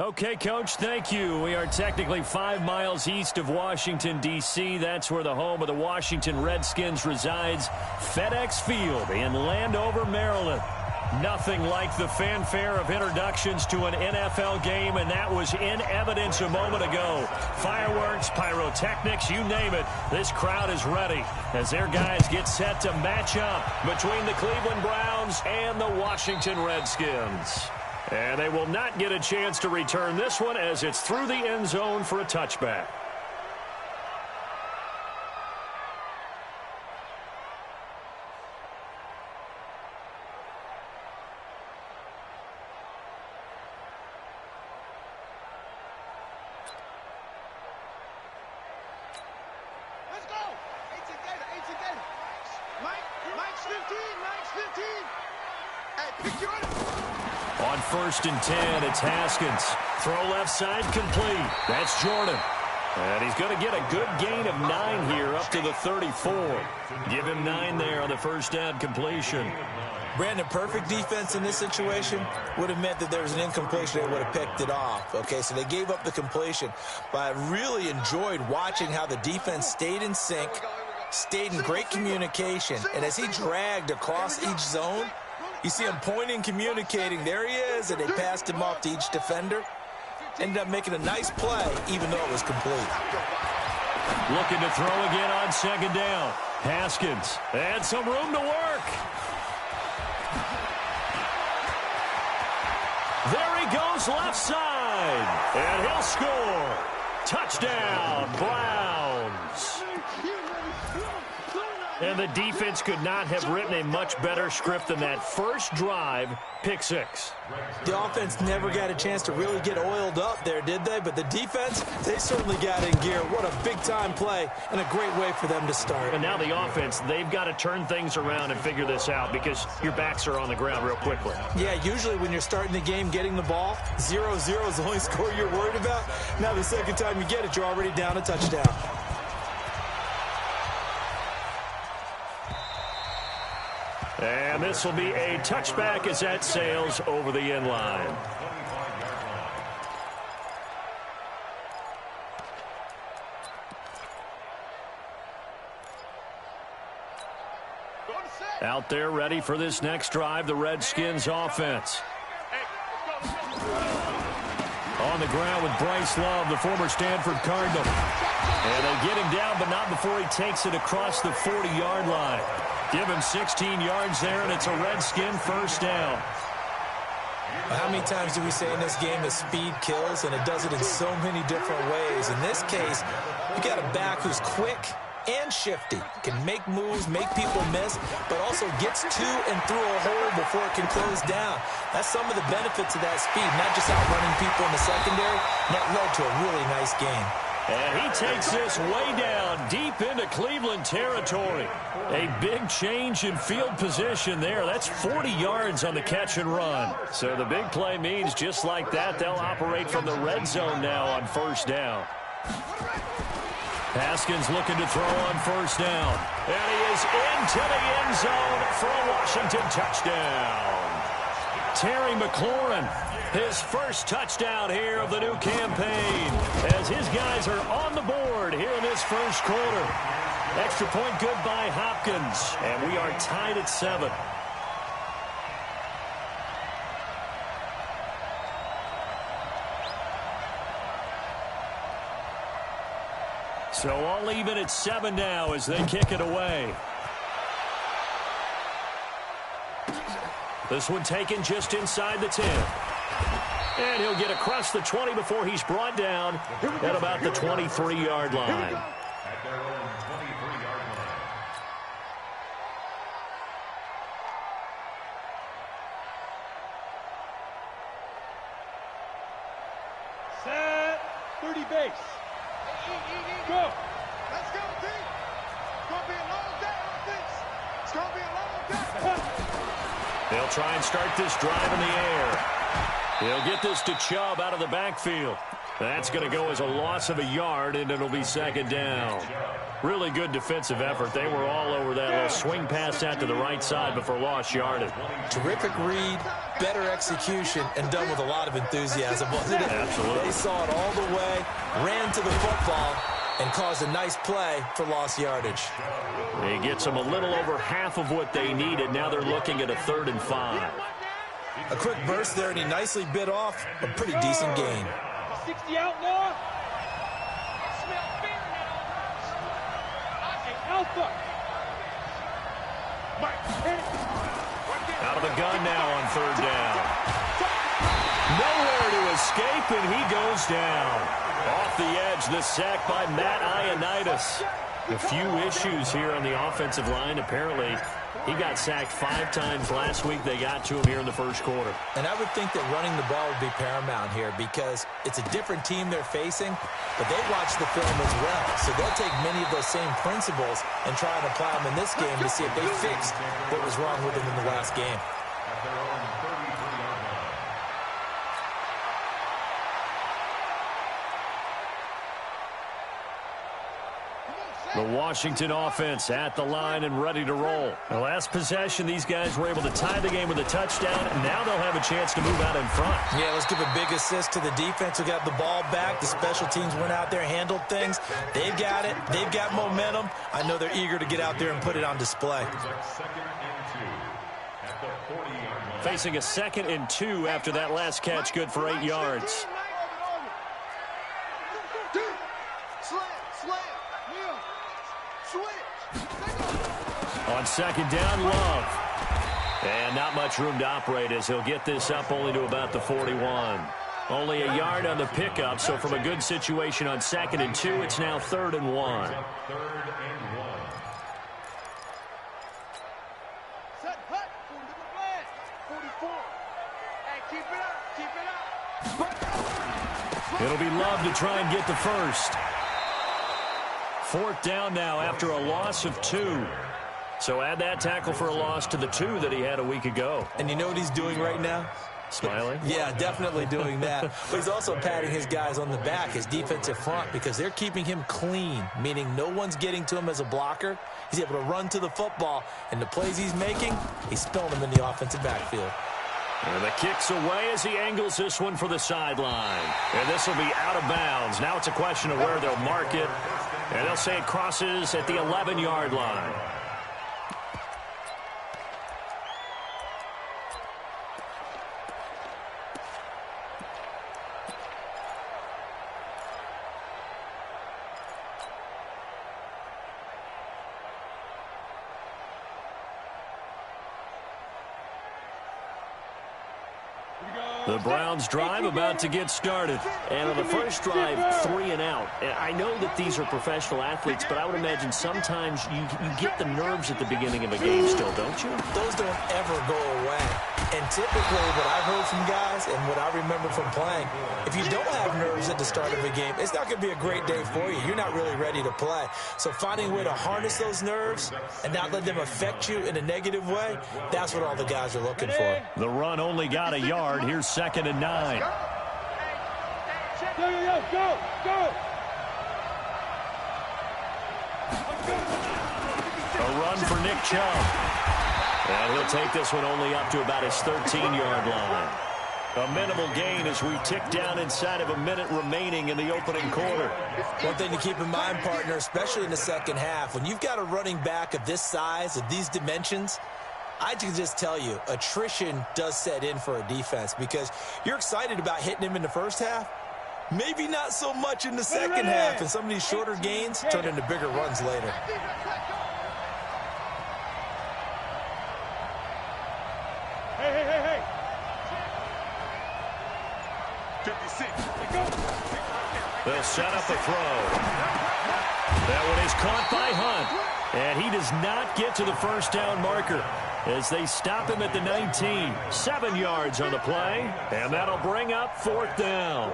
Okay, Coach, thank you. We are technically 5 miles east of Washington, D.C. That's where the home of the Washington Redskins resides, FedEx Field in Landover, Maryland. Nothing like the fanfare of introductions to an NFL game, and that was in evidence a moment ago. Fireworks, pyrotechnics, you name it. This crowd is ready as their guys get set to match up between the Cleveland Browns and the Washington Redskins. And they will not get a chance to return this one as it's through the end zone for a touchback. Let's go! 18 gator. Mike's 15. Hey, pick your On 1st and 10, it's Haskins. Throw left side complete. That's Jordan. And he's going to get a good gain of 9 here up to the 34. Give him 9 there on the first down completion. Brandon, perfect defense in this situation would have meant that there was an incompletion. They would have picked it off. Okay, so they gave up the completion. But I really enjoyed watching how the defense stayed in sync, stayed in great communication. And as he dragged across each zone, you see him pointing, communicating. There he is, and they passed him off to each defender. Ended up making a nice play, even though it was complete. Looking to throw again on 2nd down. Haskins, and some room to work. There he goes left side, and he'll score. Touchdown, Browns. And the defense could not have written a much better script than that first drive, pick 6. The offense never got a chance to really get oiled up there, did they? But the defense, they certainly got in gear. What a big-time play and a great way for them to start. And now the offense, they've got to turn things around and figure this out because your backs are on the ground real quickly. Yeah, usually when you're starting the game, getting the ball, 0-0 is the only score you're worried about. Now the second time you get it, you're already down a touchdown. And this will be a touchback as that sails over the end line. Out there ready for this next drive, the Redskins offense. On the ground with Bryce Love, the former Stanford Cardinal. And they get him down, but not before he takes it across the 40-yard line. Give him 16 yards there, and it's a Redskin first down. How many times do we say in this game that speed kills, and it does it in so many different ways? In this case, you got a back who's quick and shifty, can make moves, make people miss, but also gets to and through a hole before it can close down. That's some of the benefits of that speed, not just outrunning people in the secondary. That led to a really nice game. And he takes this way down, deep into Cleveland territory. A big change in field position there. That's 40 yards on the catch and run. So the big play means just like that, they'll operate from the red zone now on first down. Haskins looking to throw on first down. And he is into the end zone for a Washington touchdown. Terry McLaurin, his first touchdown here of the new campaign, as his guys are on the board here in this first quarter. Extra point good by Hopkins, and we are tied at 7. So all even at 7 now as they kick it away. This one taken just inside the 10. And he'll get across the 20 before he's brought down at about the 23-yard line. Set. 30 base. Go. Let's go, team. It's going to be a long day on this. It's going to be a long day. They'll try and start this drive in the air. He'll get this to Chubb out of the backfield. That's going to go as a loss of a yard, and it'll be second down. Really good defensive effort. They were all over that little swing pass out to the right side before lost yardage. Terrific read, better execution, and done with a lot of enthusiasm, wasn't it? Absolutely. They saw it all the way, ran to the football, and caused a nice play for lost yardage. He gets them a little over half of what they needed. Now they're looking at a 3rd and 5. A quick burst there, and he nicely bit off a pretty decent gain. 60 out more. Alpha. Out of the gun now on 3rd down. Nowhere to escape, and he goes down. Off the edge, the sack by Matt Ioannidis. A few issues here on the offensive line. Apparently, he got sacked 5 times last week. They got to him here in the first quarter. And I would think that running the ball would be paramount here because it's a different team they're facing, but they watch the film as well. So they'll take many of those same principles and try and apply them in this game to see if they fixed what was wrong with them in the last game. The Washington offense at the line and ready to roll. The last possession, these guys were able to tie the game with a touchdown, and now they'll have a chance to move out in front. Yeah, let's give a big assist to the defense who got the ball back. The special teams went out there, handled things. They've got it. They've got momentum. I know they're eager to get out there and put it on display. Facing a 2nd and 2 after that last catch, good for 8 yards. On 2nd down, Love. And not much room to operate as he'll get this up only to about the 41. Only a yard on the pickup, so from a good situation on 2nd and 2, it's now 3rd and 1. It'll be Love to try and get the first. 4th down now after a loss of 2. So add that tackle for a loss to the 2 that he had a week ago. And you know what he's doing right now? Smiling? Yeah, definitely doing that. But he's also patting his guys on the back, his defensive front, because they're keeping him clean, meaning no one's getting to him as a blocker. He's able to run to the football, and the plays he's making, he's spilling them in the offensive backfield. And the kick's away as he angles this one for the sideline. And this will be out of bounds. Now it's a question of where they'll mark it. And they'll say it crosses at the 11-yard line. The Browns drive about to get started. And on the first drive, 3 and out. And I know that these are professional athletes, but I would imagine sometimes you get the nerves at the beginning of a game still, don't you? Those don't ever go away. And typically what I've heard from guys and what I remember from playing, if you don't have nerves at the start of a game, it's not going to be a great day for you. You're not really ready to play. So finding a way to harness those nerves and not let them affect you in a negative way, that's what all the guys are looking for. The run only got a yard. Here's 2nd and 9. Go. A run for Nick Chubb. And he'll take this one only up to about his 13-yard line. A minimal gain as we tick down inside of a minute remaining in the opening quarter. One thing to keep in mind, partner, especially in the second half, when you've got a running back of this size, of these dimensions, I can just tell you, attrition does set in for a defense because you're excited about hitting him in the first half. Maybe not so much in the second half, and some of these shorter gains turn into bigger runs later. Hey. 56. They'll set up a throw. That one is caught by Hunt, and he does not get to the first down marker as they stop him at the 19. 7 yards on the play, and that'll bring up 4th down.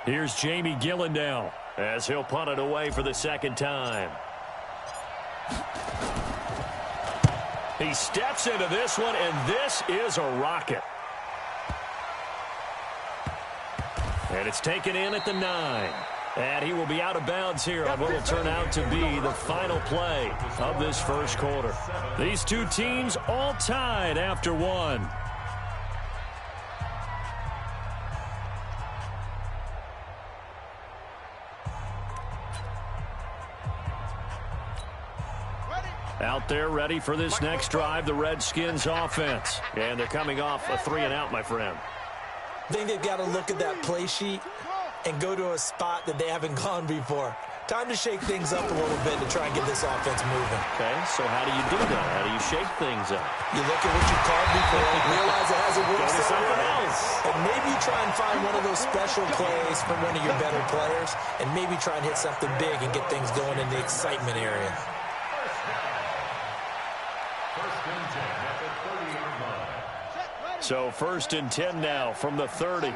Here's Jamie Gillen now as he'll punt it away for the 2nd time. He steps into this one, and this is a rocket. And it's taken in at the 9. And he will be out of bounds here on what will turn out to be the final play of this first quarter. These two teams all tied after 1. Out there ready for this next drive, the Redskins offense. And they're coming off a 3-and-out, my friend. I think they've got to look at that play sheet and go to a spot that they haven't gone before. Time to shake things up a little bit to try and get this offense moving. Okay, so how do you do that? How do you shake things up? You look at what you called before, realize it hasn't worked. Go to something else. And maybe you try and find one of those special plays from one of your better players, and maybe try and hit something big and get things going in the excitement area. So 1st and 10 now from the 30.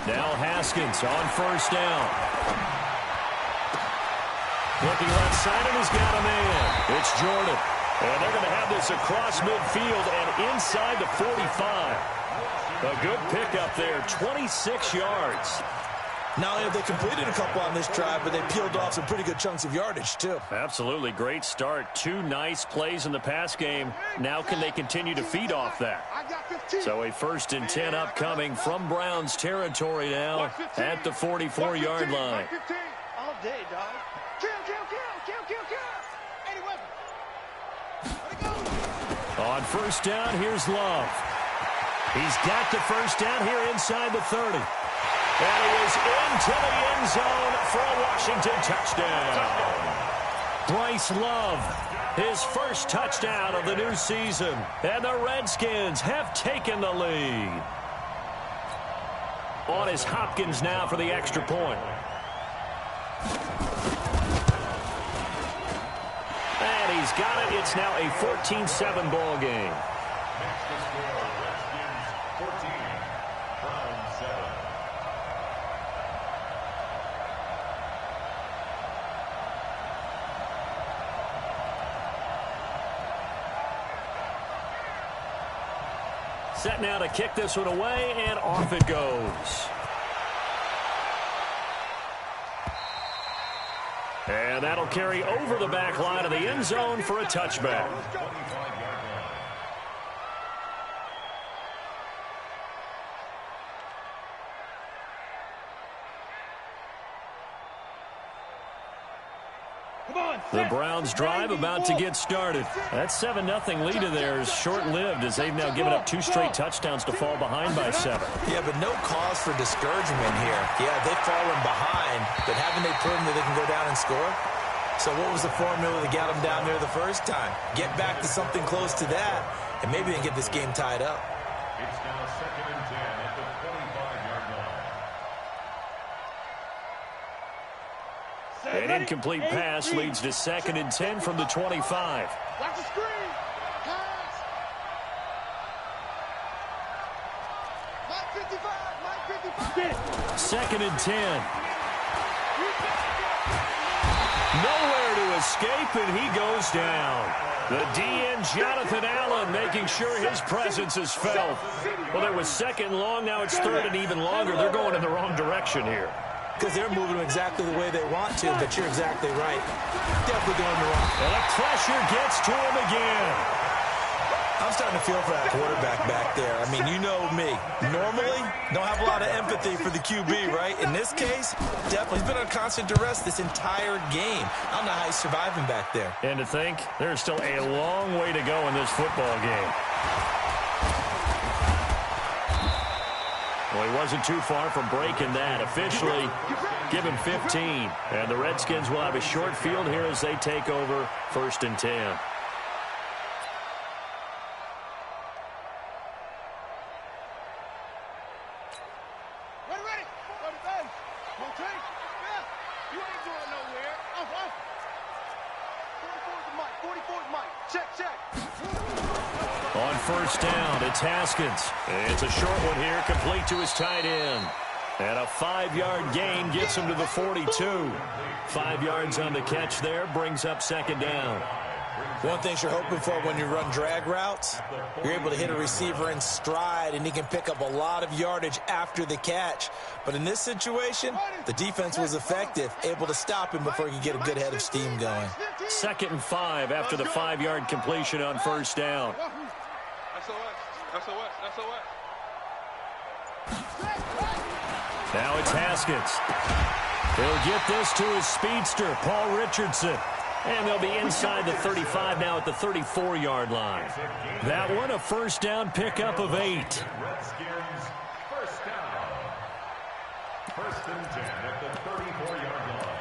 Now Haskins on 1st down. Looking left side, and he's got a man. It's Jordan. And they're going to have this across midfield and inside the 45. A good pickup there, 26 yards. Not only have they completed a couple on this drive, but they peeled off some pretty good chunks of yardage, too. Absolutely. Great start. 2 nice plays in the pass game. Now can they continue to feed off that? So a 1st and 10 upcoming from Browns territory now at the 44-yard line. All day, dog. Kill. Any weapon. On 1st down, here's Love. He's got the 1st down here inside the 30. And he is into the end zone for a Washington touchdown. Bryce Love, his first touchdown of the new season. And the Redskins have taken the lead. On is Hopkins now for the extra point. And he's got it. It's now a 14-7 ball game. Set now to kick this one away, and off it goes. And that'll carry over the back line of the end zone for a touchback. The Browns drive about to get started. That 7-0 lead of theirs short-lived as they've now given up 2 straight touchdowns to fall behind by 7. Yeah, but no cause for discouragement here. Yeah, they've fallen behind, but haven't they proven that they can go down and score? So what was the formula that got them down there the first time? Get back to something close to that, and maybe they can get this game tied up. It's now 2nd and 10 at the 25-yard line. An incomplete pass leads to 2nd and 10 from the 25. Watch the screen. Pass. Mike 55. 2nd and 10. Nowhere to escape, and he goes down. The DN, Jonathan Allen, making sure his presence is felt. Well, there was 2nd long. Now it's 3rd and even longer. They're going in the wrong direction here. Because they're moving exactly the way they want to, but you're exactly right. Definitely going the wrong. And the pressure gets to him again. I'm starting to feel for that quarterback back there. I mean, you know me. Normally, don't have a lot of empathy for the QB, right? In this case, definitely. He's been on constant duress this entire game. I don't know how he's surviving back there. And to think, there's still a long way to go in this football game. Well, he wasn't too far from breaking that. Officially, give him 15. And the Redskins will have a short field here as they take over 1st and 10. Ready. Don't take. Yeah. You ain't going nowhere. 44's Mike. Check. On 1st down, it's Haskins. It's a short one here, complete to his tight end. And a 5-yard gain gets him to the 42. 5 yards on the catch there, brings up second down. One thing you're hoping for when you run drag routes, you're able to hit a receiver in stride, and he can pick up a lot of yardage after the catch. But in this situation, the defense was effective, able to stop him before he could get a good head of steam going. 2nd and 5 after the 5-yard completion on first down. Now it's Haskins. He'll get this to his speedster, Paul Richardson. And they'll be inside the 35 now at the 34-yard line. That one, a first down pickup of 8. Redskins, first down. 1st and 10 at the 34-yard line.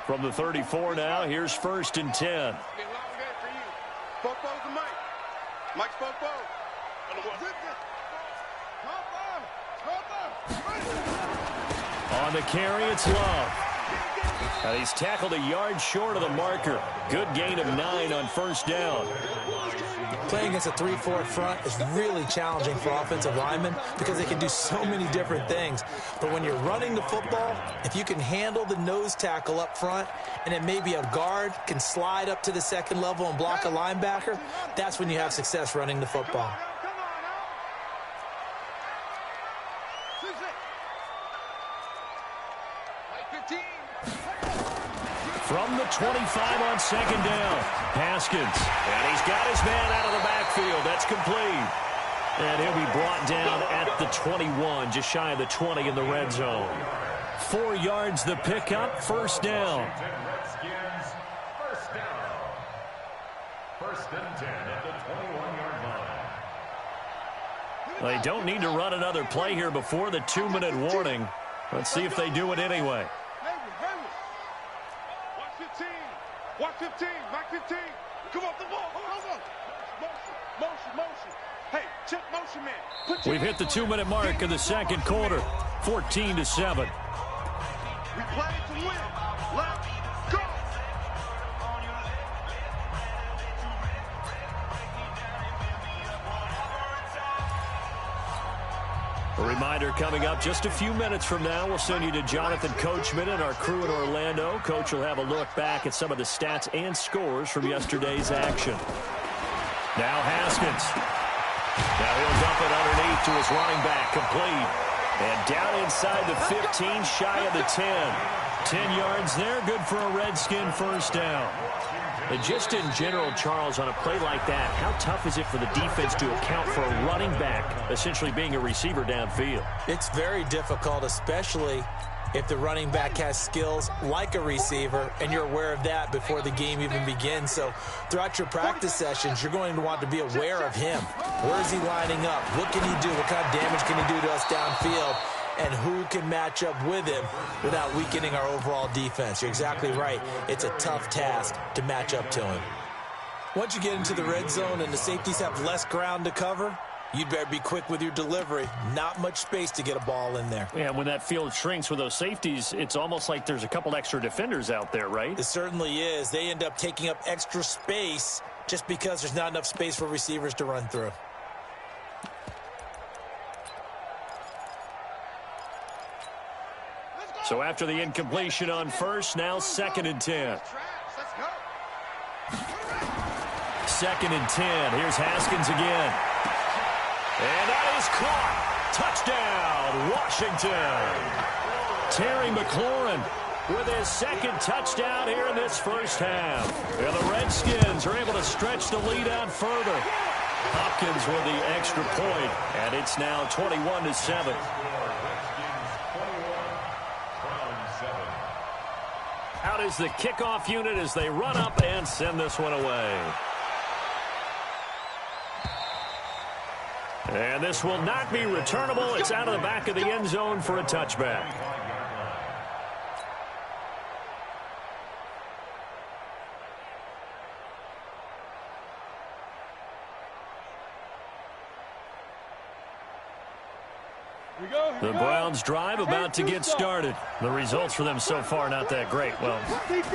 From the 34 now, here's 1st and 10. Mike Spopo. On the carry, it's Love. And he's tackled a yard short of the marker. Good gain of 9 on first down. Playing against a 3-4 front is really challenging for offensive linemen because they can do so many different things. But when you're running the football, if you can handle the nose tackle up front, and then maybe a guard can slide up to the second level and block a linebacker, that's when you have success running the football. From the 25 on second down, Haskins. And he's got his man out of the backfield. That's complete. And he'll be brought down at the 21, just shy of the 20 in the red zone. 4 yards the pickup, first down. Redskins, first down. 1st and 10 at the 21-yard line. They don't need to run another play here before the 2-minute warning. Let's see if they do it anyway. Watch 15, back 15. Come off the ball. Hold on. Motion. Hey, check motion, man. We've hit the 2-minute mark of the second quarter. 14-7. We play to win. Let's go. A reminder coming up just a few minutes from now. We'll send you to Jonathan Coachman and our crew in Orlando. Coach will have a look back at some of the stats and scores from yesterday's action. Now Haskins. Now he'll dump it underneath to his running back, complete. And down inside the 15, shy of the 10. 10 yards there, good for a Redskin first down. And just in general, Charles, on a play like that, how tough is it for the defense to account for a running back essentially being a receiver downfield? It's very difficult, especially if the running back has skills like a receiver, and you're aware of that before the game even begins. So throughout your practice sessions, you're going to want to be aware of him. Where is he lining up? What can he do? What kind of damage can he do to us downfield? And who can match up with him without weakening our overall defense? You're exactly right. It's a tough task to match up to him. Once you get into the red zone and the safeties have less ground to cover, you'd better be quick with your delivery. Not much space to get a ball in there. Yeah, when that field shrinks with those safeties, it's almost like there's a couple extra defenders out there, right? It certainly is. They end up taking up extra space just because there's not enough space for receivers to run through. So after the incompletion on first, now 2nd and 10. 2nd and 10. Here's Haskins again. And that is caught. Touchdown, Washington. Terry McLaurin with his 2nd touchdown here in this first half. And the Redskins are able to stretch the lead out further. Hopkins with the extra point, and it's now 21-7. Out is the kickoff unit as they run up and send this one away. And this will not be returnable. It's out of the back of the end zone for a touchback. The Browns drive about to get started. The results for them so far not that great. Well,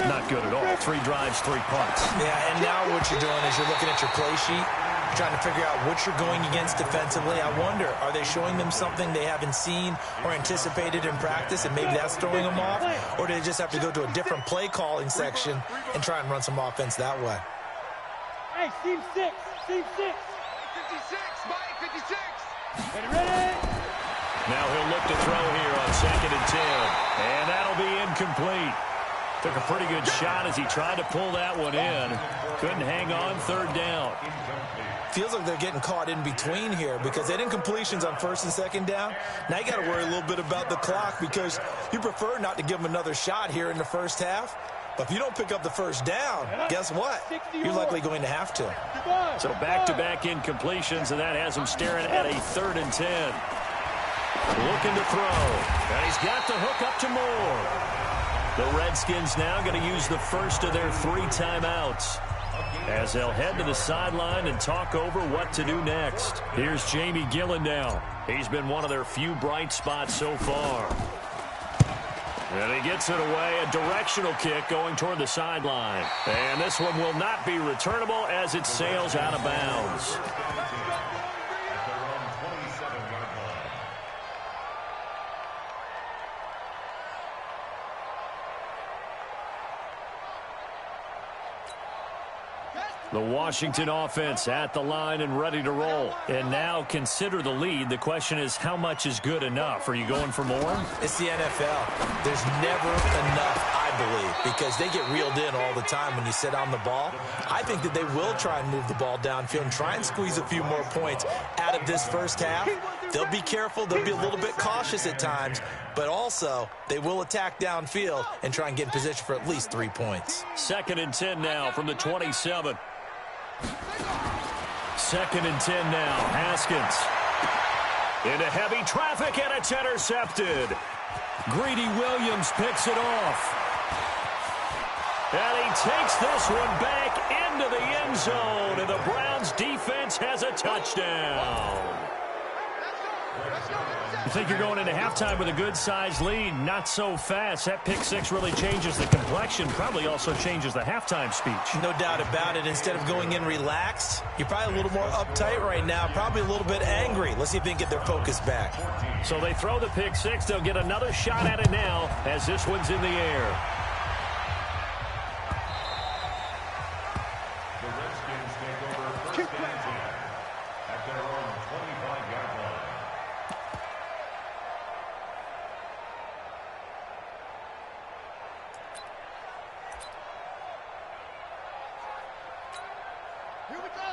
not good at all. 3 drives, 3 punts. Yeah, and now what you're doing is you're looking at your play sheet, trying to figure out what you're going against defensively. I wonder, are they showing them something they haven't seen or anticipated in practice, and maybe that's throwing them off? Or do they just have to go to a different play calling section and try and run some offense that way? Hey, Team 6, Team 6. 56, Mike, 56. Ready? Now he'll look to throw here on 2nd and 10. And that'll be incomplete. Took a pretty good shot as he tried to pull that one in. Couldn't hang on 3rd down. Feels like they're getting caught in between here because they didn't completions on 1st and 2nd down. Now you got to worry a little bit about the clock because you prefer not to give them another shot here in the first half. But if you don't pick up the 1st down, guess what? You're likely going to have to. So back-to-back incompletions, and that has him staring at a 3rd and 10. Looking to throw. And he's got the hook up to Moore. The Redskins now going to use the first of their 3 timeouts as they'll head to the sideline and talk over what to do next. Here's Jamie Gillen now. He's been one of their few bright spots so far. And he gets it away, a directional kick going toward the sideline. And this one will not be returnable as it sails out of bounds. The Washington offense at the line and ready to roll. And now consider the lead. The question is, how much is good enough? Are you going for more? It's the NFL. There's never enough, I believe, because they get reeled in all the time when you sit on the ball. I think that they will try and move the ball downfield and try and squeeze a few more points out of this first half. They'll be careful. They'll be a little bit cautious at times, but also they will attack downfield and try and get in position for at least 3 points. 2nd and 10 now from the 27. 2nd and 10 now. Haskins into heavy traffic, and it's intercepted. Greedy Williams picks it off. And he takes this one back into the end zone, and the Browns defense has a touchdown. You think you're going into halftime with a good-sized lead? Not so fast. That pick 6 really changes the complexion, probably also changes the halftime speech. No doubt about it. Instead of going in relaxed, you're probably a little more uptight right now, probably a little bit angry. Let's see if they can get their focus back. So they throw the pick 6. They'll get another shot at it now as this one's in the air. The Redskins take over 1st and 10 at their own 25-yard line.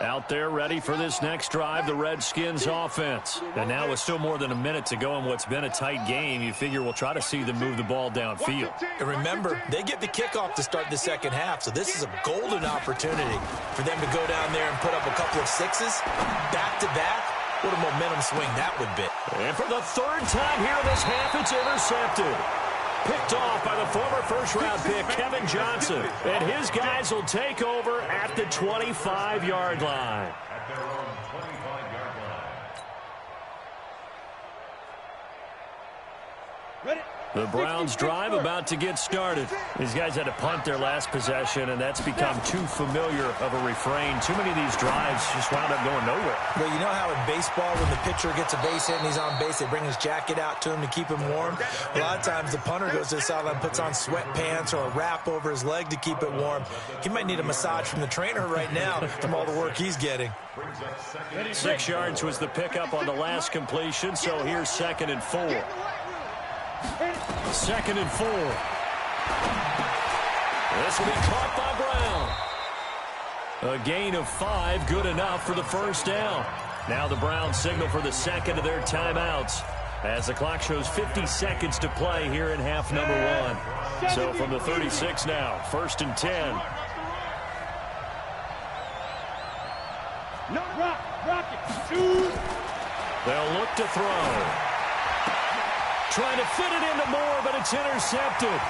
Out there ready for this next drive, the Redskins offense. And now with still more than a minute to go in what's been a tight game, you figure we'll try to see them move the ball downfield. And remember, they get the kickoff to start the second half, so this is a golden opportunity for them to go down there and put up a couple of 6s back-to-back. What a momentum swing that would be. And for the 3rd time here in this half, it's intercepted. Picked off by the former first-round pick, Kevin Johnson. And his guys will take over at the 25-yard line. At their own 25-yard line. Ready? The Browns drive about to get started. These guys had to punt their last possession, and that's become too familiar of a refrain. Too many of these drives just wound up going nowhere. Well, you know how in baseball, when the pitcher gets a base hit and he's on base, they bring his jacket out to him to keep him warm? A lot of times the punter goes to the sideline, puts on sweatpants or a wrap over his leg to keep it warm. He might need a massage from the trainer right now from all the work he's getting. 6 yards was the pickup on the last completion, so here's 2nd and 4. 2nd and 4. This will be caught by Brown. A gain of 5, good enough for the 1st down. Now the Browns signal for the 2nd of their timeouts as the clock shows 50 seconds to play here in half number 1. So from the 36 now, 1st and 10. No, rock it. 2. They'll look to throw. Trying to fit it into Moore, but it's intercepted.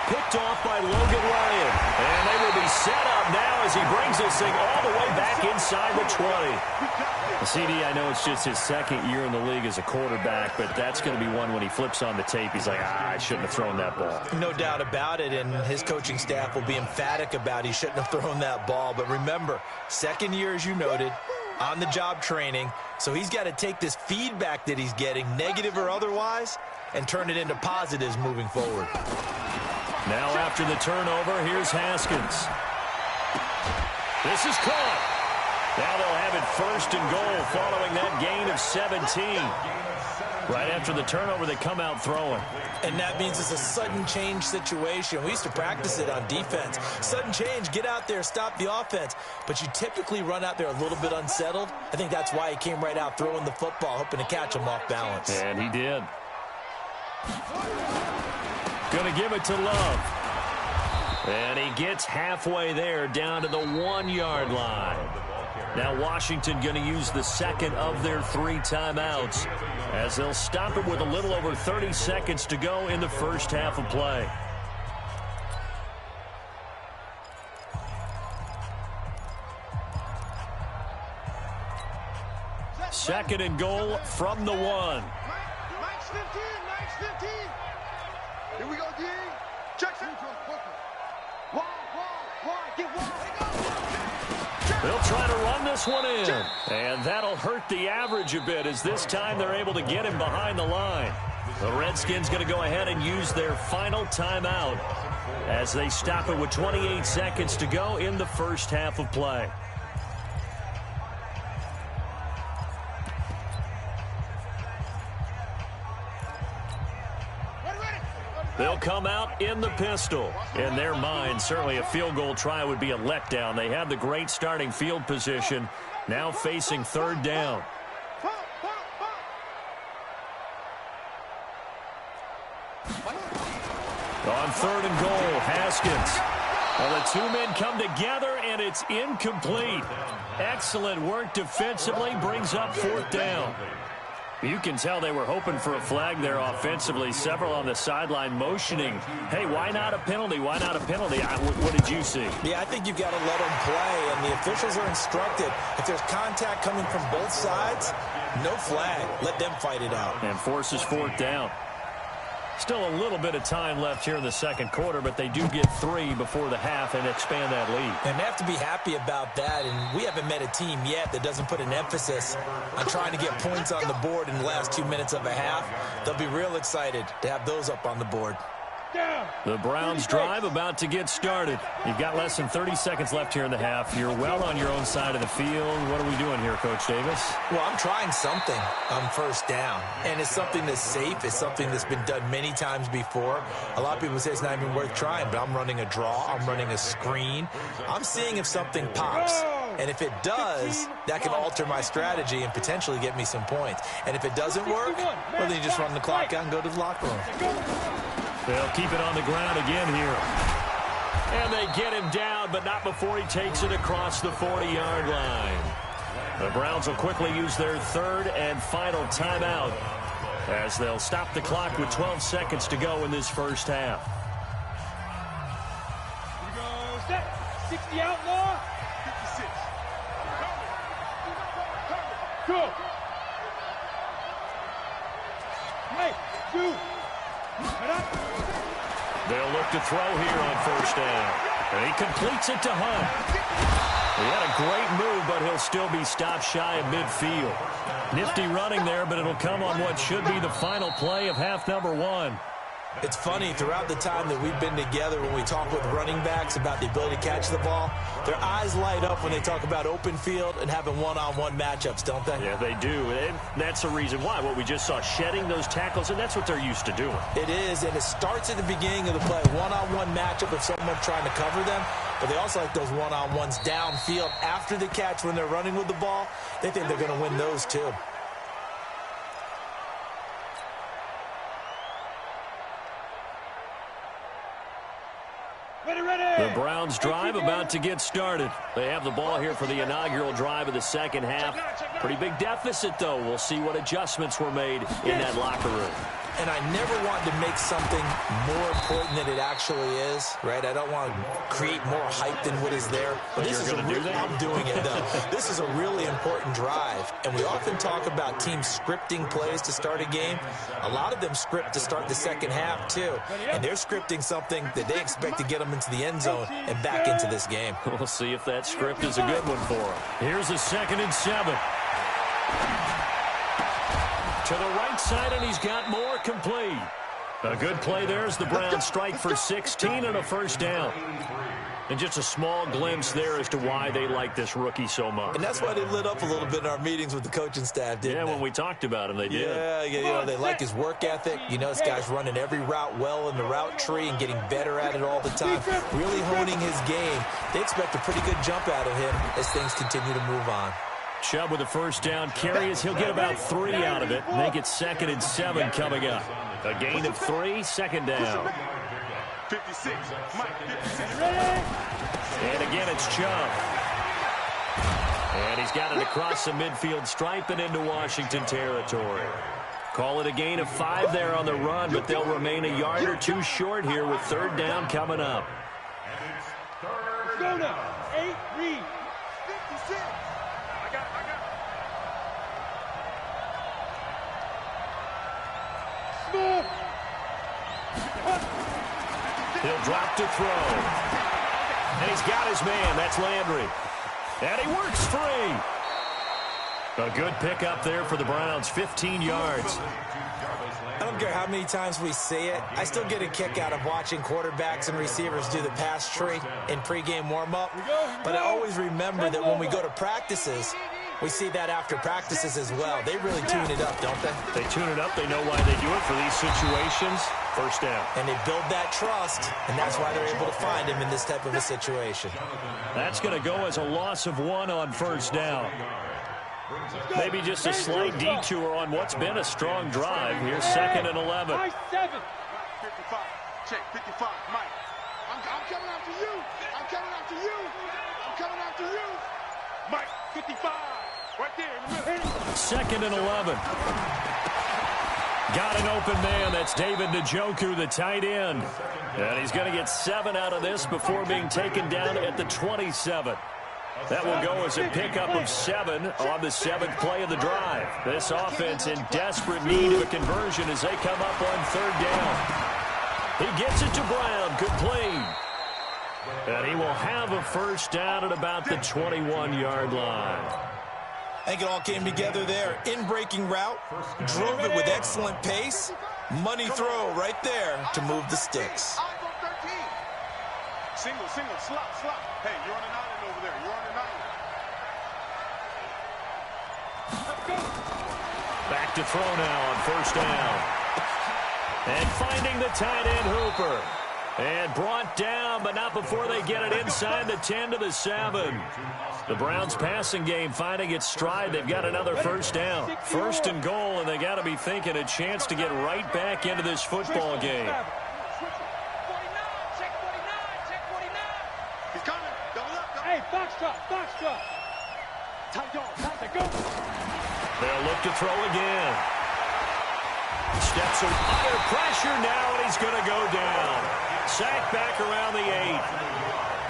Picked off by Logan Ryan. And they will be set up now as he brings this thing all the way back inside the 20. CD, I know it's just his 2nd year in the league as a quarterback, but that's going to be one when he flips on the tape. He's like, I shouldn't have thrown that ball. No doubt about it, and his coaching staff will be emphatic about he shouldn't have thrown that ball. But remember, 2nd year, as you noted, on-the-job training. So he's got to take this feedback that he's getting, negative or otherwise, and turn it into positives moving forward. Now after the turnover, here's Haskins. This is caught. Now they'll have it first and goal following that gain of 17. Right after the turnover, they come out throwing. And that means it's a sudden change situation. We used to practice it on defense. Sudden change, get out there, stop the offense. But you typically run out there a little bit unsettled. I think that's why he came right out throwing the football, hoping to catch him off balance. And he did. Going to give it to Love. And he gets halfway there, down to the 1-yard line. Now Washington going to use the second of their 3 timeouts, as they'll stop it with a little over 30 seconds to go in the first half of play. Second and goal from the 1. Max 15, Max 15. Here we go, D. Jackson. They'll try to run this one in, and that'll hurt the average a bit, as this time they're able to get him behind the line. The Redskins going to go ahead and use their final timeout as they stop it with 28 seconds to go in the first half of play. They'll come out in the pistol. In their mind, certainly a field goal try would be a letdown. They have the great starting field position, now facing third down. On third and goal, Haskins. Well, the 2 men come together, and it's incomplete. Excellent work defensively, brings up fourth down. You can tell they were hoping for a flag there offensively. Several on the sideline motioning, hey, why not a penalty? Why not a penalty? What did you see? Yeah, I think you've got to let them play, and the officials are instructed. If there's contact coming from both sides, no flag. Let them fight it out. And forces fourth down. Still a little bit of time left here in the second quarter, but they do get 3 before the half and expand that lead. And they have to be happy about that, and we haven't met a team yet that doesn't put an emphasis on trying to get points on the board in the last 2 minutes of a half. They'll be real excited to have those up on the board. The Browns drive about to get started. You've got less than 30 seconds left here in the half. You're well on your own side of the field. What are we doing here, Coach Davis? Well, I'm trying something on first down, and it's something that's safe. It's something that's been done many times before. A lot of people say it's not even worth trying, but I'm running a draw. I'm running a screen. I'm seeing if something pops. And if it does, that can alter my strategy and potentially get me some points. And if it doesn't work, well, then you just run the clock out and go to the locker room. They'll keep it on the ground again here. And they get him down, but not before he takes it across the 40-yard line. The Browns will quickly use their third and final timeout, as they'll stop the clock with 12 seconds to go in this first half. Here we go, set. 60 outlaw. 56. Go. Hey, 2. They'll look to throw here on first down. And he completes it to Hunt. He had a great move, but he'll still be stopped shy of midfield. Nifty running there, but it'll come on what should be the final play of half number 1. It's funny, throughout the time that we've been together, when we talk with running backs about the ability to catch the ball, their eyes light up when they talk about open field and having one-on-one matchups, don't they? Yeah, they do. And that's the reason why. What we just saw, shedding those tackles, and that's what they're used to doing. It is, and it starts at the beginning of the play. One-on-one matchup of someone trying to cover them, but they also like those one-on-ones downfield after the catch when they're running with the ball. They think they're going to win those too. The Browns drive about to get started. They have the ball here for the inaugural drive of the second half. Pretty big deficit, though. We'll see what adjustments were made in that locker room. and I never want to make something more important than it actually is, right? I don't want to create more hype than what is there. But this is I'm doing it, though. This is a really important drive, and we often talk about teams scripting plays to start a game. A lot of them script to start the second half, too, and they're scripting something that they expect to get them into the end zone and back into this game. We'll see if that script is a good one for them. Here's a 2nd and 7. To the right side, and he's got more complete. A good play there as the Browns strike for 16 and a first down. And just a small glimpse there as to why they like this rookie so much. And that's why they lit up a little bit in our meetings with the coaching staff, didn't they? When we talked about him, they did. Yeah, you know, they like his work ethic. You know, this guy's running every route well in the route tree and getting better at it all the time, really honing his game. They expect a pretty good jump out of him as things continue to move on. Chubb with a first down carry as he'll get about 3 out of it. Make it 2nd and 7 coming up. A gain of 3, 2nd down. 56, Mike, 56. And again, it's Chubb. And he's got it across the midfield stripe and into Washington territory. Call it a gain of 5 there on the run, but they'll remain a yard or 2 short here with 3rd down coming up. Let's go now. 8, read. 56. I got it. Small. He'll drop to throw. And he's got his man. That's Landry. And he works free. A good pickup there for the Browns. 15 yards. I don't care how many times we say it. I still get a kick out of watching quarterbacks and receivers do the pass tree in pregame warm-up. But I always remember that when we go to practices, we see that after practices as well. They really tune it up, don't they? They tune it up. They know why they do it for these situations. First down. And they build that trust, and that's why they're able to find him in this type of a situation. That's going to go as a loss of 1 on first down. Maybe just a slight detour on what's been a strong drive. Here's 2nd and 11. 7. 55. Check, 55, Mike. I'm coming after you. I'm coming after you. I'm coming after you. Mike, 55. Right there in the middle. 2nd and 11. Got an open man. That's David Njoku, the tight end. And he's going to get 7 out of this before being taken down at the 27. That will go as a pickup of 7 on the 7th play of the drive. This offense in desperate need of a conversion as they come up on 3rd down. He gets it to Brown. Complete. And he will have a first down at about the 21-yard line. I think it all came together there. In-breaking route, drove it with excellent pace. Money throw right there to move the sticks. Single, slot. Hey, you're on an island over there. You're on an island. Back to throw now on first down. And finding the tight end Hooper. And brought down, but not before they get it inside the 10 to the 7. The Browns passing game finding its stride. They've got another first down. 1st and goal, and they got to be thinking a chance to get right back into this football game. He's coming. Double up. Hey, box drop. Tight dog. Time to go. They'll look to throw again. Steps under pressure now, and he's going to go down. Sack back around the 8.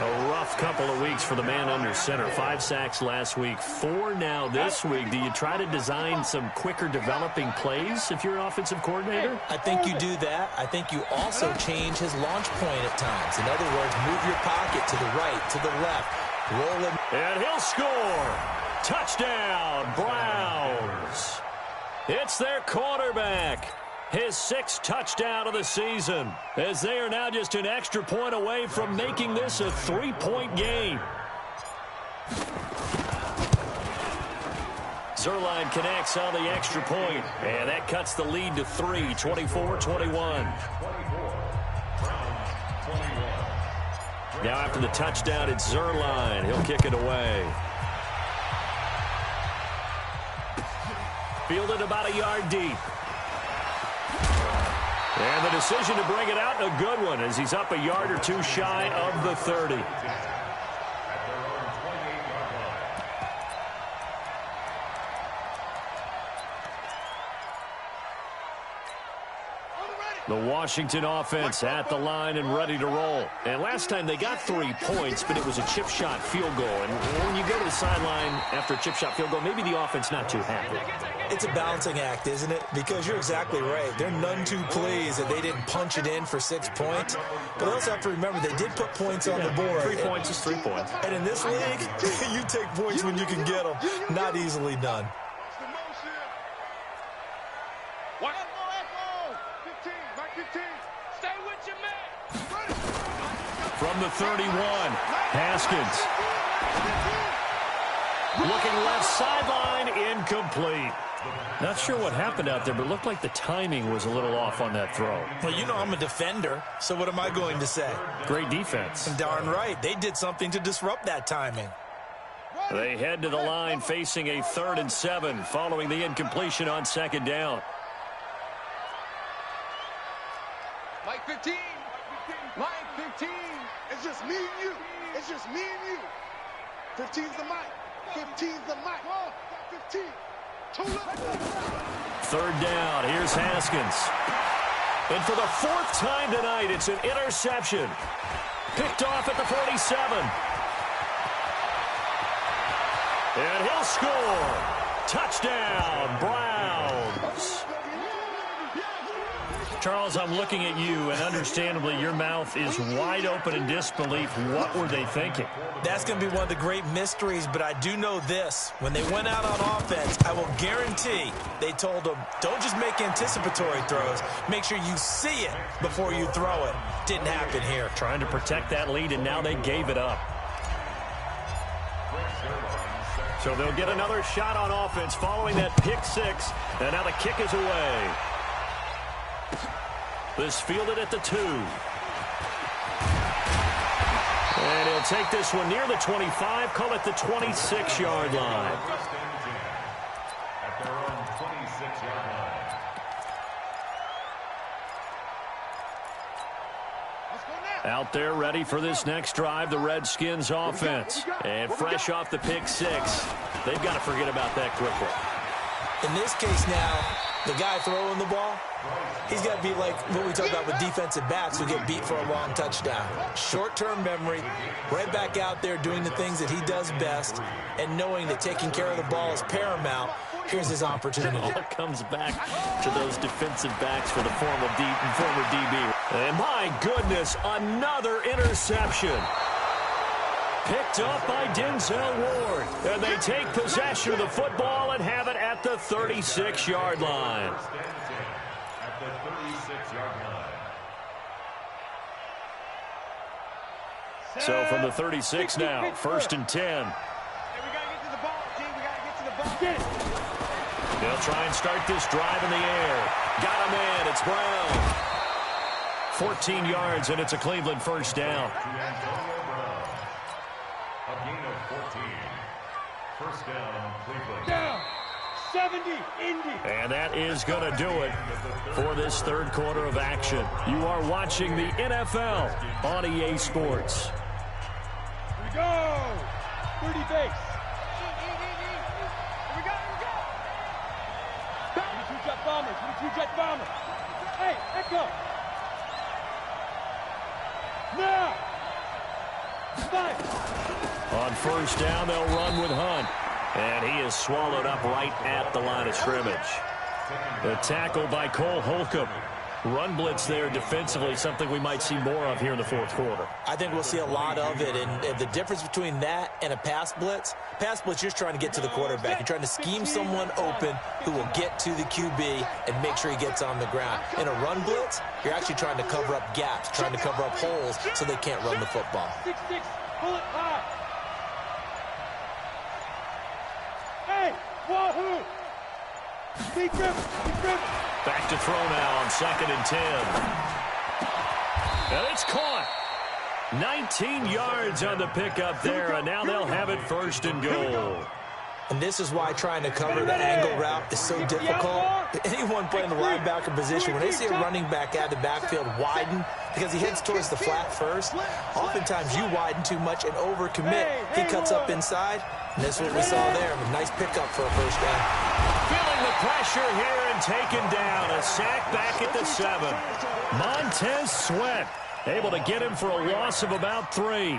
A rough couple of weeks for the man under center. 5 sacks last week, 4 now this week. Do you try to design some quicker developing plays if you're an offensive coordinator? I think you do that. I think you also change his launch point at times. In other words, move your pocket to the right, to the left. Roll him. And he'll score. Touchdown, Browns. It's their quarterback. His 6th touchdown of the season, as they are now just an extra point away from making this a 3-point game. Zerline connects on the extra point, and that cuts the lead to 3, 24-21. Now after the touchdown, it's Zerline. He'll kick it away. Fielded about a yard deep. And the decision to bring it out, a good one, as he's up a yard or 2 shy of the 30. The Washington offense at the line and ready to roll. And last time they got 3 points, but it was a chip shot field goal. And when you go to the sideline after a chip shot field goal, maybe the offense not too happy. It's a balancing act, isn't it? Because you're exactly right. They're none too pleased that they didn't punch it in for 6 points. But they also have to remember they did put points on the board. 3 points is 3 points. And in this league, you take points when you can get them. Not easily done. What? 15, Mike 15. Stay with your man. From the 31, Haskins. Looking left sideline, incomplete. Not sure what happened out there, but it looked like the timing was a little off on that throw. Well, you know I'm a defender, so what am I going to say? Great defense. Darn right. They did something to disrupt that timing. They head to the line facing a 3rd and 7 following the incompletion on 2nd down. Mike 15. Mike 15. It's just me and you. It's just me and you. 15's the Mike. 15's the Mike. 15. 3rd down. Here's Haskins. And for the 4th time tonight, it's an interception. Picked off at the 47. And he'll score. Touchdown, Browns. Charles, I'm looking at you, and understandably, your mouth is wide open in disbelief. What were they thinking? That's going to be one of the great mysteries, but I do know this. When they went out on offense, I will guarantee they told them, don't just make anticipatory throws. Make sure you see it before you throw it. Didn't happen here. Trying to protect that lead, and now they gave it up. So they'll get another shot on offense following that pick 6, and now the kick is away. This fielded at the 2. And he'll take this one near the 25, call it the 26-yard line. At their own 26-yard line. Out there ready for this next drive, the Redskins offense. And fresh off the pick 6, they've got to forget about that quickly. In this case now, the guy throwing the ball, he's got to be like what we talked about with defensive backs who get beat for a long touchdown. Short-term memory, right back out there doing the things that he does best, and knowing that taking care of the ball is paramount. Here's his opportunity. It all comes back to those defensive backs for the former DB. And my goodness, another interception. Picked up by Denzel Ward. And they take possession of the football and have it at the 36-yard line. At the 36-yard line. So from the 36 now, 1st and 10. Hey, we got to get to the ball, G. We got to get to the ball. Get it. They'll try and start this drive in the air. Got him in. It's Brown. 14 yards, and it's a Cleveland 1st down. A gain of 14. 1st down, Cleveland. Down. 70, Indy. And that is going to do it for this 3rd quarter of action. You are watching the NFL on EA Sports. Here we go. 30 base. Here we go. 22 jet bomber. 22 jet bomber. Hey, Echo. Now. 5. On 1st down, they'll run with Hunt. And he is swallowed up right at the line of scrimmage. The tackle by Cole Holcomb. Run blitz there defensively, something we might see more of here in the 4th quarter. I think we'll see a lot of it, and the difference between that and a pass blitz, you're just trying to get to the quarterback. You're trying to scheme someone open who will get to the QB and make sure he gets on the ground. In a run blitz, you're actually trying to cover up gaps, trying to cover up holes so they can't run the football. 6-6, bullet high. Hey, wahoo! Big rip. Back to throw now on 2nd and 10. And it's caught. 19 yards on the pickup there, and now they'll have it 1st and goal. And this is why trying to cover the angle route is so difficult. Anyone playing the linebacker position, when they see a running back out of the backfield widen, because he heads towards the flat first, oftentimes you widen too much and overcommit. He cuts up inside, and that's what we saw there. A nice pickup for a 1st down. Feeling the pressure here in And taken down. A sack back at the 7. Montez Sweat able to get him for a loss of about 3.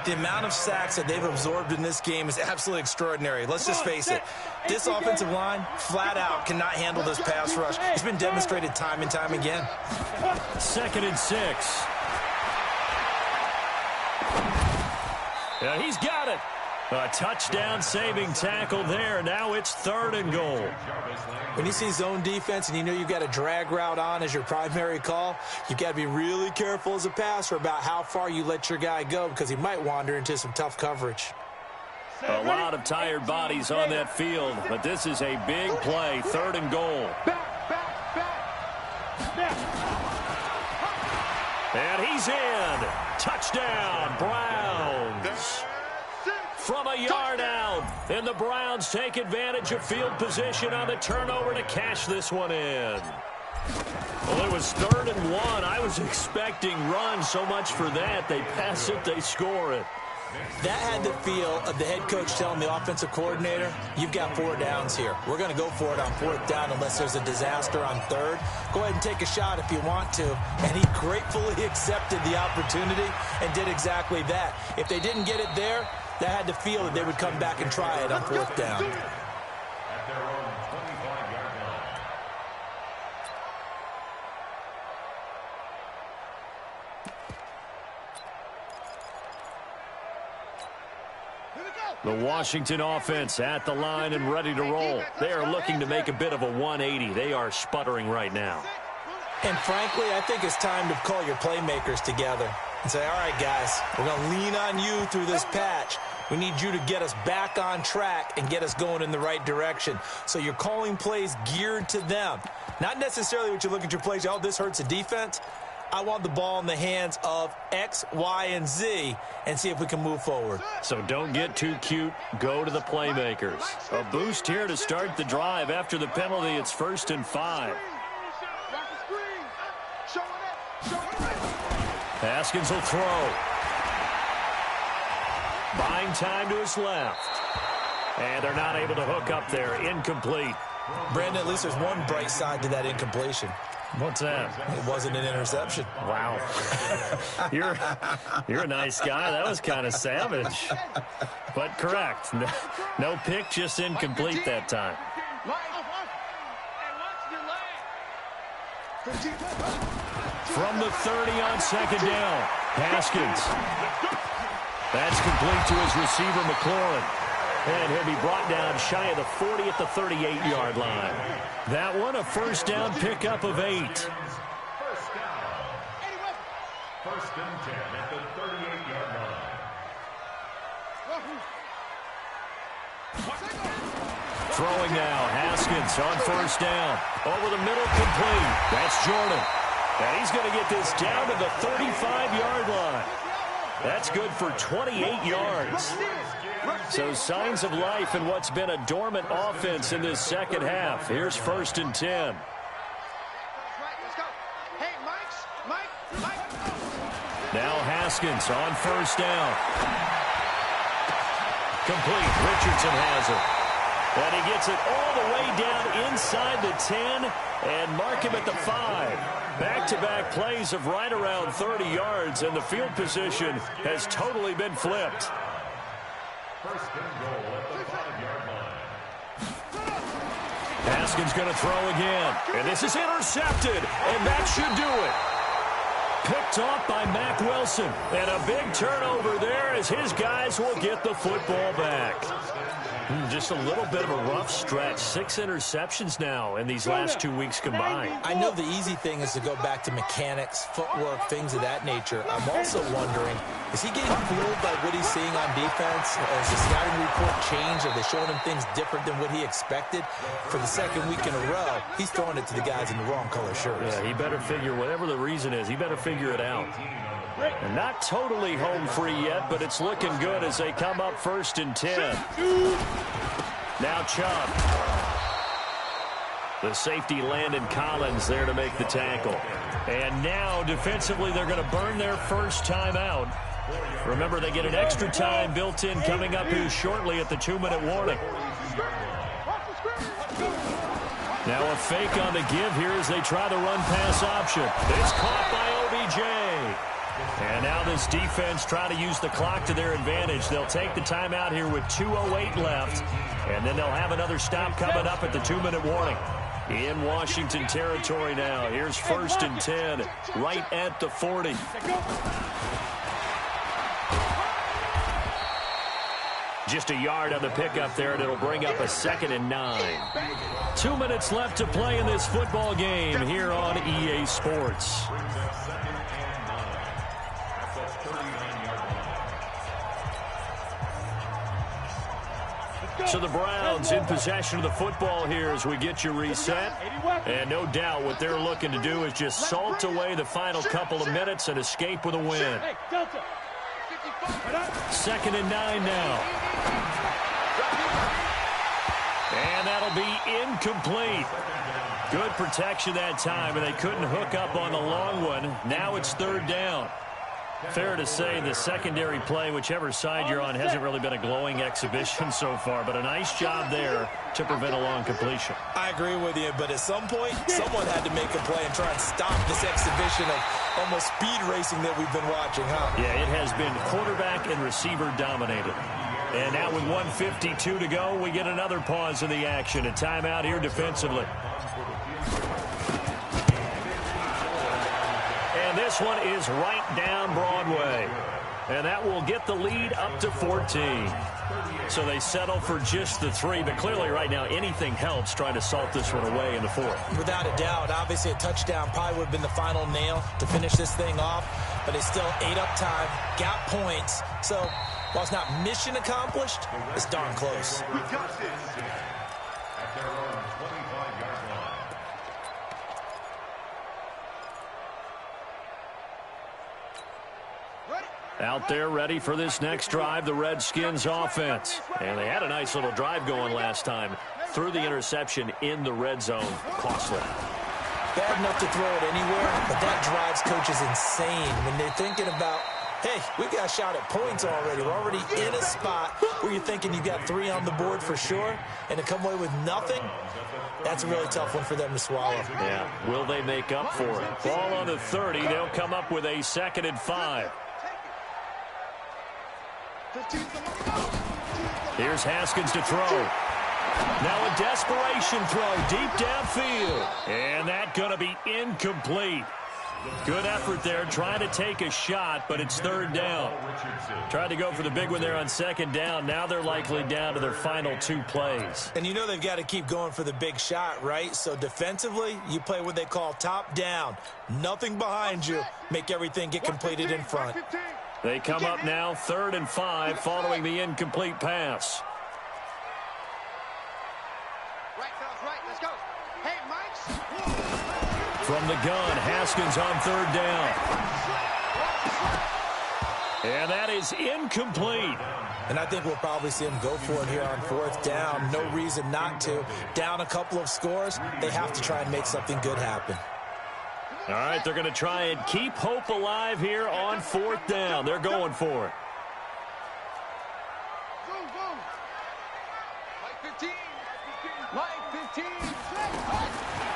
The amount of sacks that they've absorbed in this game is absolutely extraordinary. Let's just face it. This offensive line, flat out, cannot handle this pass rush. It's been demonstrated time and time again. 2nd and 6. Yeah, he's got it. A touchdown saving tackle there. Now it's 3rd and goal. When you see zone defense and you know you've got a drag route on as your primary call, you've got to be really careful as a passer about how far you let your guy go because he might wander into some tough coverage. A lot of tired bodies on that field, but this is a big play. 3rd and goal. And he's in. Touchdown, Browns. From a yard out, and the Browns take advantage of field position on the turnover to cash this one in. Well, it was 3rd and 1. I was expecting run, so much for that. They pass it, they score it. That had the feel of the head coach telling the offensive coordinator, you've got 4 downs here. We're going to go for it on 4th down unless there's a disaster on 3rd. Go ahead and take a shot if you want to. And he gratefully accepted the opportunity and did exactly that. If they didn't get it there, that had the feel that they would come back and try it on 4th down. At their own 25-yard line. The Washington offense at the line and ready to roll. They are looking to make a bit of a 180. They are sputtering right now. And frankly, I think it's time to call your playmakers together and say, all right, guys, we're going to lean on you through this patch. We need you to get us back on track and get us going in the right direction. So you're calling plays geared to them. Not necessarily what you look at your plays, oh, this hurts the defense. I want the ball in the hands of X, Y, and Z and see if we can move forward. So don't get too cute. Go to the playmakers. A boost here to start the drive. After the penalty, it's 1st and 5. Haskins will throw. Buying time to his left. And they're not able to hook up there. Incomplete. Brandon, at least there's one bright side to that incompletion. What's that? It wasn't an interception. Wow. You're a nice guy. That was kind of savage. But correct. No pick, just incomplete that time. From the 30 on 2nd down. Haskins. That's complete to his receiver, McLaurin. And he'll be brought down shy of the 40 at the 38-yard line. That one, a 1st down pickup of 8. 1st down. 1st and 10 at the 38-yard line. Throwing now, Haskins on 1st down. Over the middle, complete. That's Jordan. And he's going to get this down to the 35-yard line. That's good for 28 yards. So signs of life in what's been a dormant offense in this 2nd half. Here's 1st and 10. Now Haskins on 1st down. Complete. Richardson has it. And he gets it all the way down inside the 10 and mark him at the 5. Back-to-back plays of right around 30 yards, and the field position has totally been flipped. 1st and goal at the 5-yard line. Haskins going to throw again. And this is intercepted, and that should do it. Picked off by Mack Wilson. And a big turnover there as his guys will get the football back. Just a little bit of a rough stretch. 6 interceptions now in these last 2 weeks combined. I know the easy thing is to go back to mechanics, footwork, things of that nature. I'm also wondering, is he getting fooled by what he's seeing on defense? Has the scouting report changed? Are they showing him things different than what he expected? For the 2nd week in a row, he's throwing it to the guys in the wrong color shirts. Yeah, he better figure, whatever the reason is, he better figure it out. And not totally home free yet, but it's looking good as they come up 1st and 10. Now Chubb. The safety Landon Collins there to make the tackle. And now defensively they're going to burn their first timeout. Remember, they get an extra time built in coming up here shortly at the 2-minute warning. Now a fake on the give here as they try the run-pass option. It's caught by OBJ. And now this defense trying to use the clock to their advantage. They'll take the timeout here with 2:08 left, and then they'll have another stop coming up at the 2-minute warning. In Washington territory now. Here's 1st and 10, right at the 40. Just a yard on the pickup there, and it'll bring up a 2nd and 9. 2 minutes left to play in this football game here on EA Sports. So the Browns in possession of the football here as we get you reset. And no doubt what they're looking to do is just salt away the final couple of minutes and escape with a win. 2nd and 9 now. And that'll be incomplete. Good protection that time, and they couldn't hook up on the long one. Now it's 3rd down. Fair to say the secondary play, whichever side you're on, hasn't really been a glowing exhibition so far, but a nice job there to prevent a long completion. I agree with you, but at some point, someone had to make a play and try and stop this exhibition of almost speed racing that we've been watching, huh? Yeah, it has been quarterback and receiver dominated. And now with 1:52 to go, we get another pause in the action. A timeout here defensively. And this one is right down Broadway. And that will get the lead up to 14. So they settle for just the 3. But clearly right now anything helps trying to salt this one away in the 4th. Without a doubt. Obviously a touchdown probably would have been the final nail to finish this thing off. But it's still ate up time. Got points. So while it's not mission accomplished, it's darn close. We got this. At their own 25-yard line. Out there ready for this next drive, the Redskins offense. And they had a nice little drive going last time. Threw the interception in the red zone. Costly. Bad enough to throw it anywhere, but that drives coaches insane when they're thinking about, hey, we got a shot at points already. We're already in a spot where you're thinking you got 3 on the board for sure, and to come away with nothing, that's a really tough one for them to swallow. Yeah, will they make up for it? Ball on the 30. They'll come up with a 2nd and 5. Here's Haskins to throw. Now a desperation throw deep downfield. And that's going to be incomplete. Good effort there trying to take a shot, but it's 3rd down. Tried to go for the big one there on 2nd down. Now they're likely down to their final 2 plays. And you know they've got to keep going for the big shot, right? So defensively, you play what they call top down. Nothing behind you. Make everything get completed in front. They come up now 3rd and 5 following the incomplete pass. Right, fellas, right. Let's go. Hey, Mike. From the gun, Haskins on 3rd down. And that is incomplete. And I think we'll probably see him go for it here on 4th down. No reason not to. Down a couple of scores, they have to try and make something good happen. All right, they're going to try and keep hope alive here on 4th down. They're going for it. Boom, boom. Mike 15. Mike 15.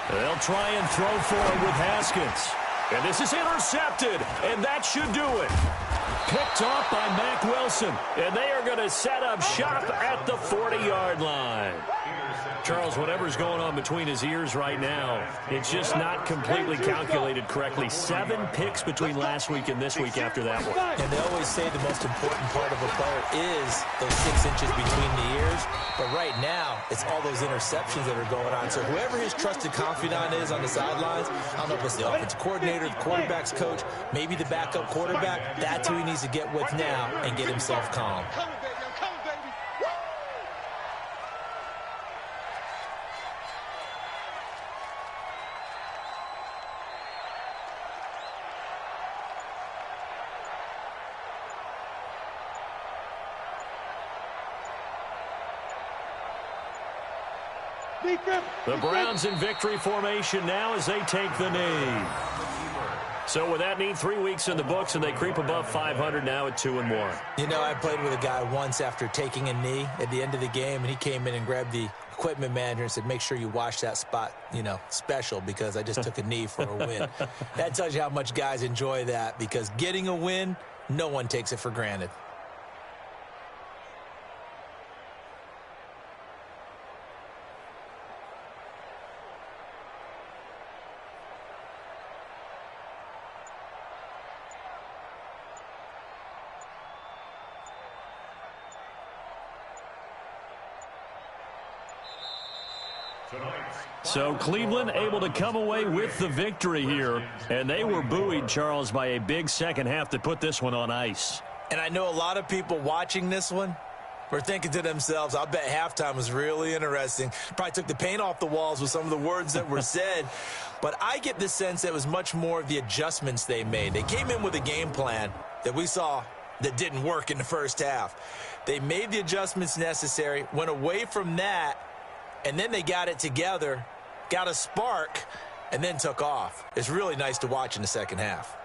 They'll try and throw for it with Haskins. And this is intercepted, and that should do it. Picked off by Mack Wilson, and they are going to set up shop at the 40-yard line. Charles, whatever's going on between his ears right now, it's just not completely calculated correctly. 7 picks between last week and this week after that one. And they always say the most important part of a player is those 6 inches between the ears. But right now, it's all those interceptions that are going on. So whoever his trusted confidant is on the sidelines, I don't know if it's the offensive coordinator, the quarterback's coach, maybe the backup quarterback, that's who he needs to get with now and get himself calm. The Browns in victory formation now as they take the knee. So with that neat 3 weeks in the books, and they creep above 500 now at 2-1. You know, I played with a guy once after taking a knee at the end of the game, and he came in and grabbed the equipment manager and said, make sure you wash that spot, special, because I just took a knee for a win. That tells you how much guys enjoy that, because getting a win, no one takes it for granted. So Cleveland able to come away with the victory here, and they were buoyed, Charles, by a big second half that put this one on ice. And I know a lot of people watching this one were thinking to themselves, I bet halftime was really interesting. Probably took the paint off the walls with some of the words that were said. But I get the sense that it was much more of the adjustments they made. They came in with a game plan that we saw that didn't work in the first half. They made the adjustments necessary, went away from that, and then they got it together, got a spark, and then took off. It's really nice to watch in the second half.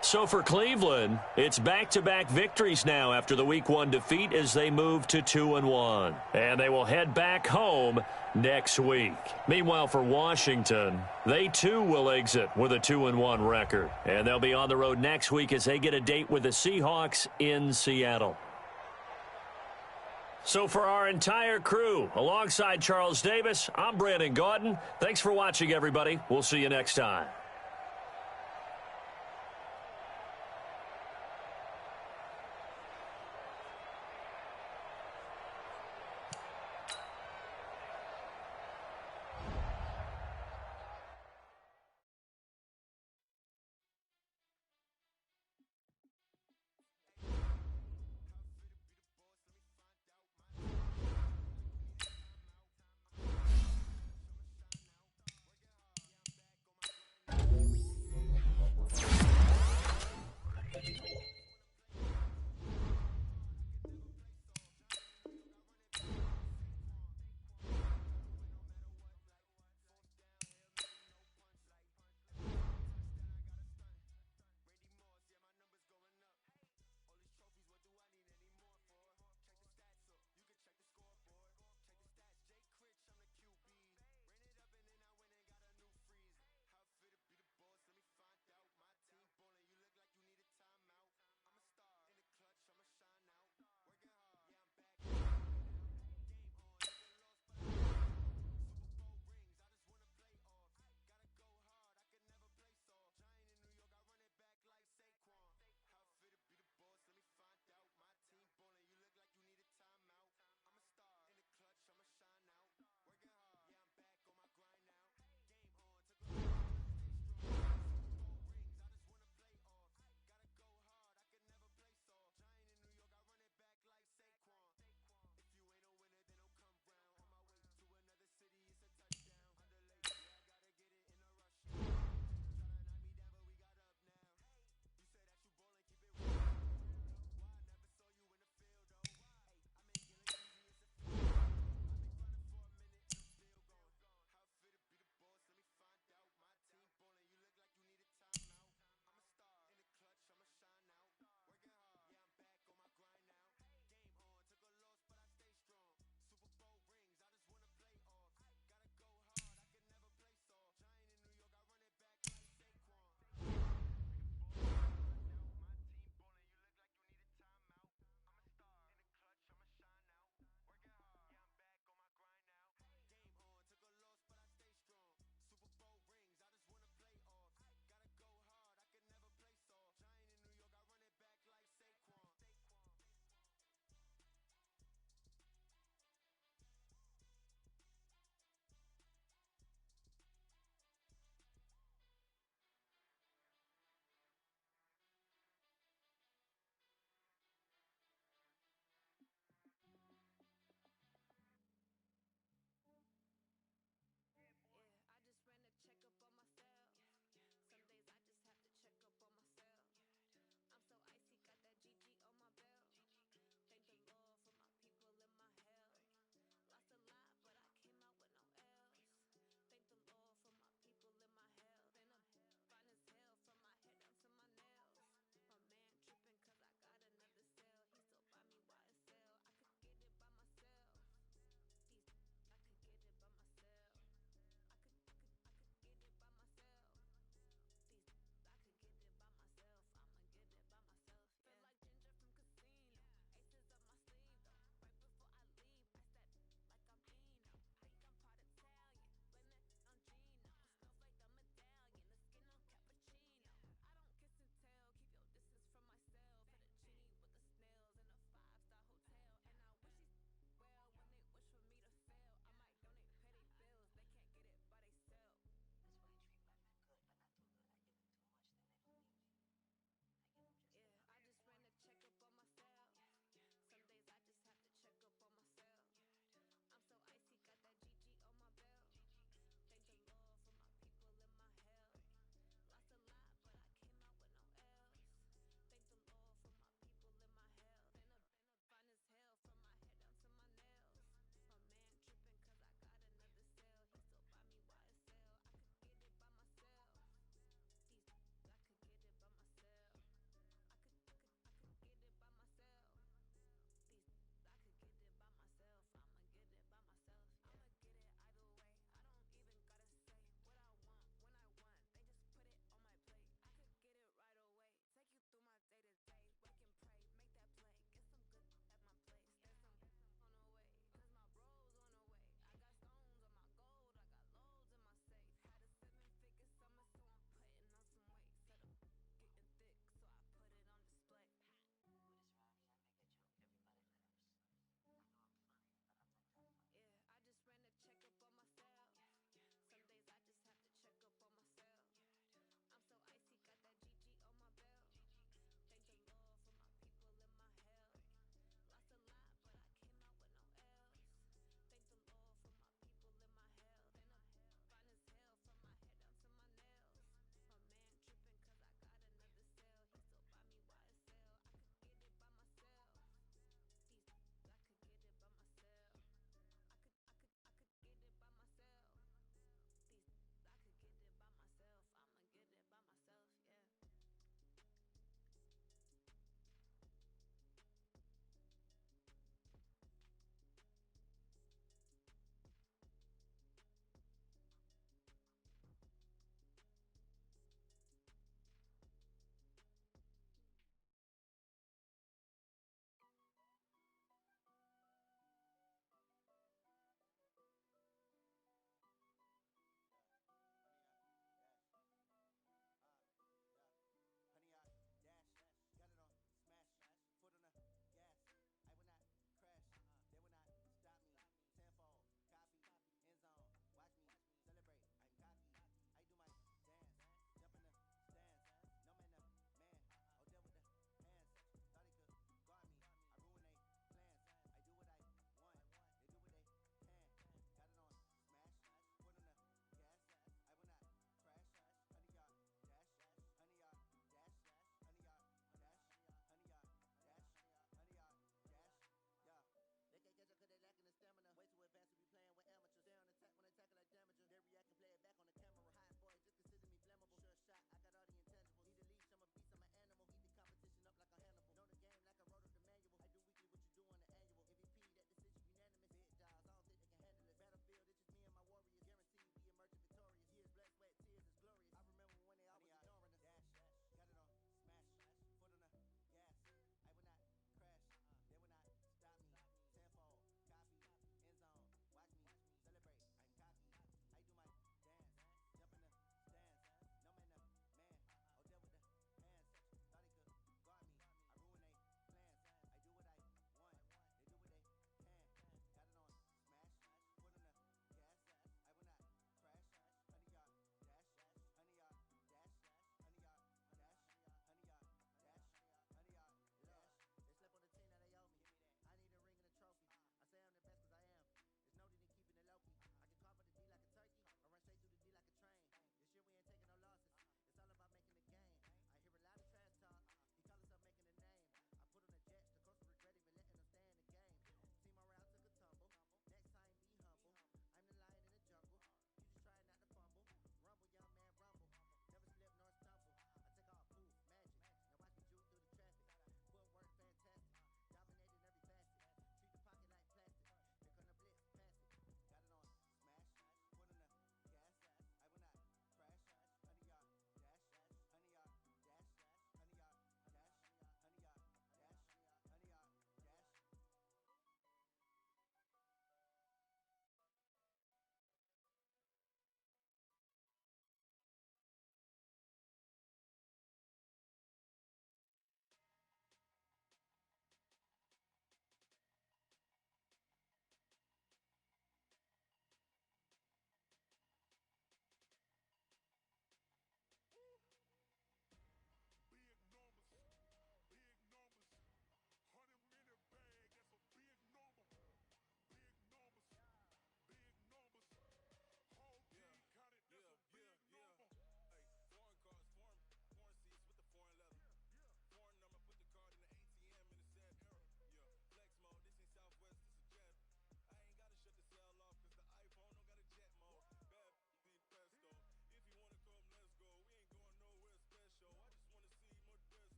So for Cleveland, it's back-to-back victories now after the Week 1 defeat as they move to 2-1. And they will head back home next week. Meanwhile, for Washington, they too will exit with a 2-1 record. And they'll be on the road next week as they get a date with the Seahawks in Seattle. So for our entire crew, alongside Charles Davis, I'm Brandon Gaudin. Thanks for watching, everybody. We'll see you next time.